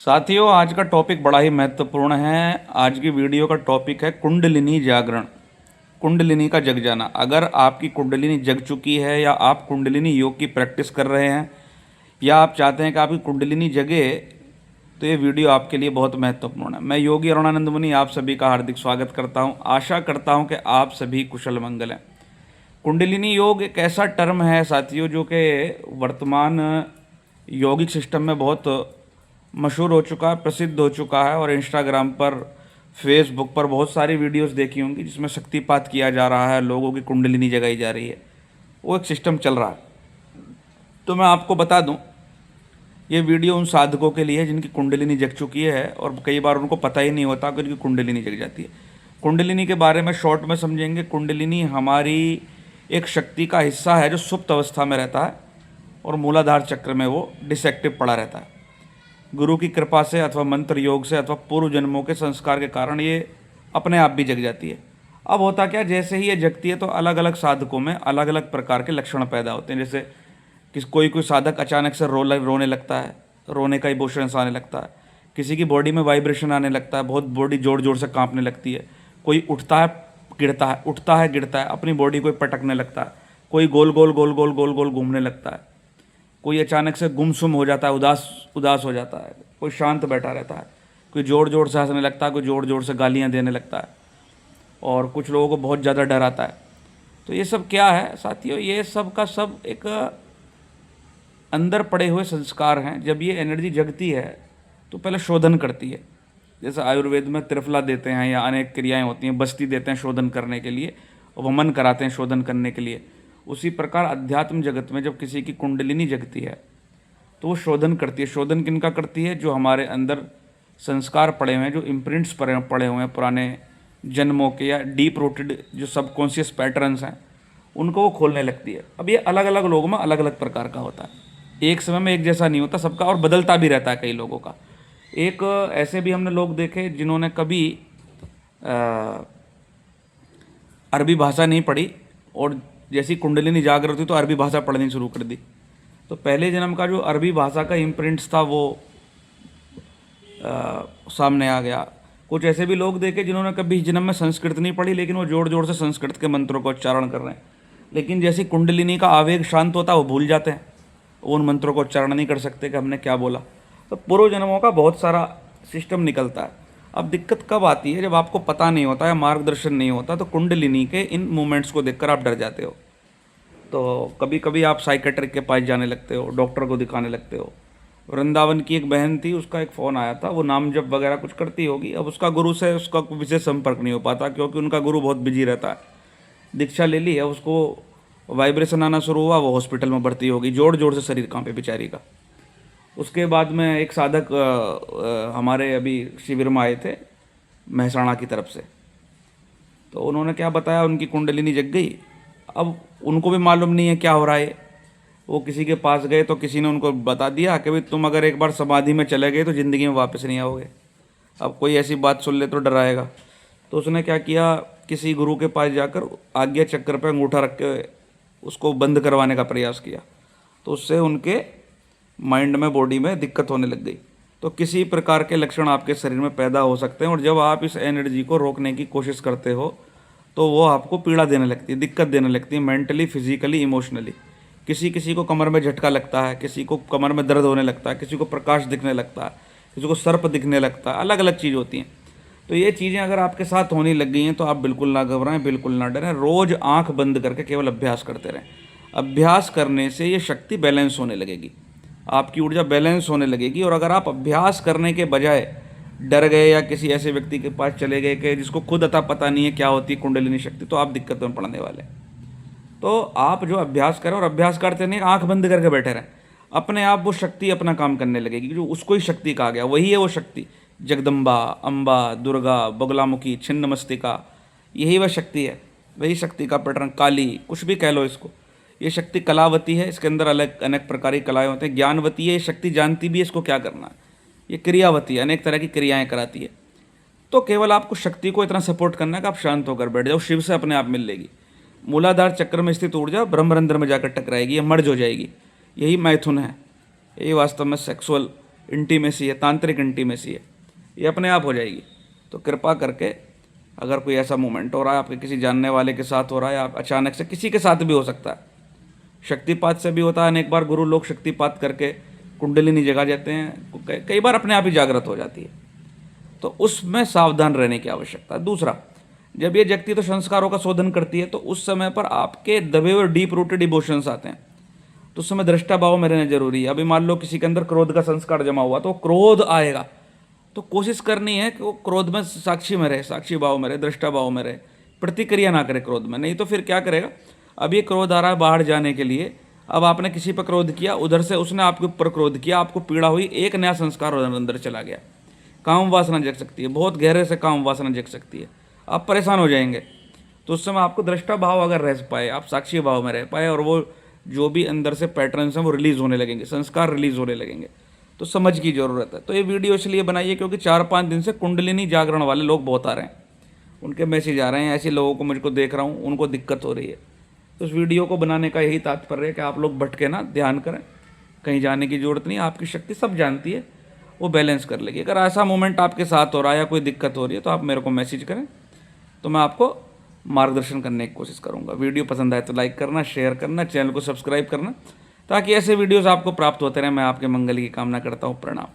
साथियों, आज का टॉपिक बड़ा ही महत्वपूर्ण है। आज की वीडियो का टॉपिक है कुंडलिनी जागरण, कुंडलिनी का जग जाना। अगर आपकी कुंडलिनी जग चुकी है या आप कुंडलिनी योग की प्रैक्टिस कर रहे हैं या आप चाहते हैं कि आपकी कुंडलिनी जगे, तो ये वीडियो आपके लिए बहुत महत्वपूर्ण है। मैं योगी अरुणानंद मुनि आप सभी का हार्दिक स्वागत करता हूँ। आशा करता हूँ कि आप सभी कुशल मंगल हैं। कुंडलिनी योग एक ऐसा टर्म है साथियों जो कि वर्तमान यौगिक सिस्टम में बहुत मशहूर हो चुका है, प्रसिद्ध हो चुका है। और इंस्टाग्राम पर, फेसबुक पर बहुत सारी वीडियोस देखी होंगी जिसमें शक्तिपात किया जा रहा है, लोगों की कुंडलिनी जगाई जा रही है। वो एक सिस्टम चल रहा है। तो मैं आपको बता दूं, ये वीडियो उन साधकों के लिए है जिनकी कुंडलिनी जग चुकी है और कई बार उनको पता ही नहीं होता कि उनकी कुंडलिनी जग जाती है। कुंडलिनी के बारे में शॉर्ट में समझेंगे। कुंडलिनी हमारी एक शक्ति का हिस्सा है जो सुप्त अवस्था में रहता है और मूलाधार चक्र में वो डिसएक्टिव पड़ा रहता है। गुरु की कृपा से अथवा मंत्र योग से अथवा पूर्व जन्मों के संस्कार के कारण ये अपने आप भी जग जाती है। अब होता क्या, जैसे ही ये जगती है तो अलग अलग साधकों में अलग अलग प्रकार के लक्षण पैदा होते हैं। जैसे कोई साधक अचानक से रोने लगता है, रोने का इमोशंस आने लगता है। किसी की बॉडी में वाइब्रेशन आने लगता है, बहुत बॉडी जोर जोर से कांपने लगती है। कोई उठता है गिरता है, उठता है गिरता है, अपनी बॉडी को पटकने लगता है। कोई गोल गोल गोल गोल गोल गोल घूमने लगता है। कोई अचानक से गुमसुम हो जाता है, उदास उदास हो जाता है। कोई शांत बैठा रहता है। कोई ज़ोर ज़ोर से हंसने लगता है, कोई ज़ोर ज़ोर से गालियाँ देने लगता है। और कुछ लोगों को बहुत ज़्यादा डर आता है। तो ये सब क्या है साथियों, ये सब का सब एक अंदर पड़े हुए संस्कार हैं। जब ये एनर्जी जगती है तो पहले शोधन करती है। जैसे आयुर्वेद में त्रिफला देते हैं या अनेक क्रियाएं होती हैं, बस्ती देते हैं शोधन करने के लिए, वमन कराते हैं शोधन करने के लिए। उसी प्रकार अध्यात्म जगत में जब किसी की कुंडलिनी जगती है तो वो शोधन करती है। शोधन किनका करती है? जो हमारे अंदर संस्कार पड़े हुए हैं, जो इम्प्रिंट्स पड़े हुए हैं पुराने जन्मों के, या डीप रूटेड जो सबकॉन्शियस पैटर्न्स हैं, उनको वो खोलने लगती है। अब ये अलग अलग लोगों में अलग अलग प्रकार का होता है। एक समय में एक जैसा नहीं होता सबका, और बदलता भी रहता है कई लोगों का। एक ऐसे भी हमने लोग देखे जिन्होंने कभी अरबी भाषा नहीं पढ़ी और जैसी कुंडलिनी जागृत हुई तो अरबी भाषा पढ़नी शुरू कर दी। तो पहले जन्म का जो अरबी भाषा का इम्प्रिंट्स था वो सामने आ गया। कुछ ऐसे भी लोग देखे जिन्होंने कभी जन्म में संस्कृत नहीं पढ़ी, लेकिन वो जोर जोर से संस्कृत के मंत्रों का उच्चारण कर रहे हैं। लेकिन जैसी कुंडलिनी का आवेग शांत होता है वो भूल जाते हैं, वो उन मंत्रों का उच्चारण नहीं कर सकते कि हमने क्या बोला। तो पूर्व जन्मों का बहुत सारा सिस्टम निकलता है। अब दिक्कत कब आती है? जब आपको पता नहीं होता या मार्गदर्शन नहीं होता, तो कुंडलिनी के इन मूवमेंट्स को देखकर आप डर जाते हो। तो कभी कभी आप साइकेट्रिक के पास जाने लगते हो, डॉक्टर को दिखाने लगते हो। वृंदावन की एक बहन थी, उसका एक फ़ोन आया था, वो नाम जप वगैरह कुछ करती होगी। अब उसका गुरु से उसका विशेष संपर्क नहीं हो पाता क्योंकि उनका गुरु बहुत बिजी रहता है। दीक्षा ले ली है, उसको वाइब्रेशन आना शुरू हुआ, वो हॉस्पिटल में भर्ती होगी, जोर जोर से शरीर कांपे बेचारी का। उसके बाद में एक साधक हमारे अभी शिविर में आए थे महसाणा की तरफ से, तो उन्होंने क्या बताया, उनकी कुंडलिनी जग गई। अब उनको भी मालूम नहीं है क्या हो रहा है। वो किसी के पास गए तो किसी ने उनको बता दिया कि भाई तुम अगर एक बार समाधि में चले गए तो ज़िंदगी में वापस नहीं आओगे। अब कोई ऐसी बात सुन ले तो डराएगा। तो उसने क्या किया, किसी गुरु के पास जाकर आज्ञा चक्र पर अंगूठा रख के उसको बंद करवाने का प्रयास किया। तो उससे उनके माइंड में, बॉडी में दिक्कत होने लग गई। तो किसी प्रकार के लक्षण आपके शरीर में पैदा हो सकते हैं, और जब आप इस एनर्जी को रोकने की कोशिश करते हो तो वो आपको पीड़ा देने लगती है, दिक्कत देने लगती है, मेंटली, फिजिकली, इमोशनली। किसी किसी को कमर में झटका लगता है, किसी को कमर में दर्द होने लगता है, किसी को प्रकाश दिखने लगता है, किसी को सर्प दिखने लगता है, अलग अलग चीज़ होती हैं। तो ये चीज़ें अगर आपके साथ होने लग गई हैं तो आप बिल्कुल ना घबराएं, बिल्कुल ना डरें। रोज़ आंख बंद करके केवल अभ्यास करते रहें। अभ्यास करने से ये शक्ति बैलेंस होने लगेगी, आपकी ऊर्जा बैलेंस होने लगेगी। और अगर आप अभ्यास करने के बजाय डर गए या किसी ऐसे व्यक्ति के पास चले गए कि जिसको खुद अता पता नहीं है क्या होती है कुंडलिनी शक्ति, तो आप दिक्कत में पड़ने वाले हैं। तो आप जो अभ्यास करें, और अभ्यास करते नहीं आंख बंद करके बैठे रहें, अपने आप वो शक्ति अपना काम करने लगेगी। जो उसको ही शक्ति कहा गया, वही है वो शक्ति। जगदम्बा, अम्बा, दुर्गा, बगलामुखी, छिन्नमस्तिका, यही वह शक्ति है। वही शक्ति का पैटर्न, काली, कुछ भी कह लो इसको। ये शक्ति कलावती है, इसके अंदर अलग अनेक प्रकार की कलाएँ होते हैं। ज्ञानवती है, ये शक्ति जानती भी है इसको क्या करना है। ये क्रियावती है, अनेक तरह की क्रियाएं कराती है। तो केवल आपको शक्ति को इतना सपोर्ट करना है कि आप शांत होकर बैठ जाओ, शिव से अपने आप मिल लेगी। मूलाधार चक्र में स्थित ऊर्जा ब्रह्मरंध्र में जाकर टकराएगी, ये मर्ज हो जाएगी। यही मैथुन है, यही वास्तव में सेक्सुअल इंटीमेसी है, तांत्रिक इंटीमेसी है, ये अपने आप हो जाएगी। तो कृपा करके अगर कोई ऐसा मोमेंट हो रहा है, आपके किसी जानने वाले के साथ हो रहा है, आप अचानक से किसी के साथ भी हो सकता है, शक्तिपात से भी होता है, अनेक बार गुरु लोग शक्तिपात करके कुंडलिनी जगा देते हैं, कई बार अपने आप ही जागृत हो जाती है, तो उसमें सावधान रहने की आवश्यकता है। दूसरा, जब ये जगती तो संस्कारों का शोधन करती है, तो उस समय पर आपके दबे हुए डीप रूटेड इमोशंस आते हैं, तो उस समय दृष्टा भाव में रहना जरूरी है। अभी मान लो किसी के अंदर क्रोध का संस्कार जमा हुआ, तो क्रोध आएगा, तो कोशिश करनी है कि वो क्रोध में साक्षी में रहे, साक्षी भाव में रहे, दृष्टा भाव में रहे, प्रतिक्रिया ना करे क्रोध में। नहीं तो फिर क्या करेगा, अब ये क्रोध आ रहा है बाहर जाने के लिए, अब आपने किसी पर क्रोध किया, उधर से उसने आपके ऊपर क्रोध किया, आपको पीड़ा हुई, एक नया संस्कार अंदर चला गया, काम वासना जग सकती है, बहुत गहरे से काम वासना जग सकती है, आप परेशान हो जाएंगे। तो उस समय आपको दृष्टा भाव अगर रह पाए, आप साक्षी भाव में रह पाए, और वो जो भी अंदर से पैटर्न्स हैं वो रिलीज़ होने लगेंगे, संस्कार रिलीज़ होने लगेंगे, तो समझ की ज़रूरत है। तो ये वीडियो इसलिए बनाइए क्योंकि 4-5 दिन से कुंडलिनी जागरण वाले लोग बहुत आ रहे हैं, उनके मैसेज आ रहे हैं, ऐसे लोगों को मुझको देख रहा हूँ, उनको दिक्कत हो रही है। तो इस वीडियो को बनाने का यही तात्पर्य है कि आप लोग भटके ना, ध्यान करें, कहीं जाने की ज़रूरत नहीं, आपकी शक्ति सब जानती है, वो बैलेंस कर लेगी। अगर ऐसा मोमेंट आपके साथ हो रहा है या कोई दिक्कत हो रही है तो आप मेरे को मैसेज करें, तो मैं आपको मार्गदर्शन करने की कोशिश करूंगा। वीडियो पसंद आए तो लाइक करना, शेयर करना, चैनल को सब्सक्राइब करना, ताकि ऐसे वीडियोस आपको प्राप्त होते रहें। मैं आपके मंगल की कामना करता हूँ। प्रणाम।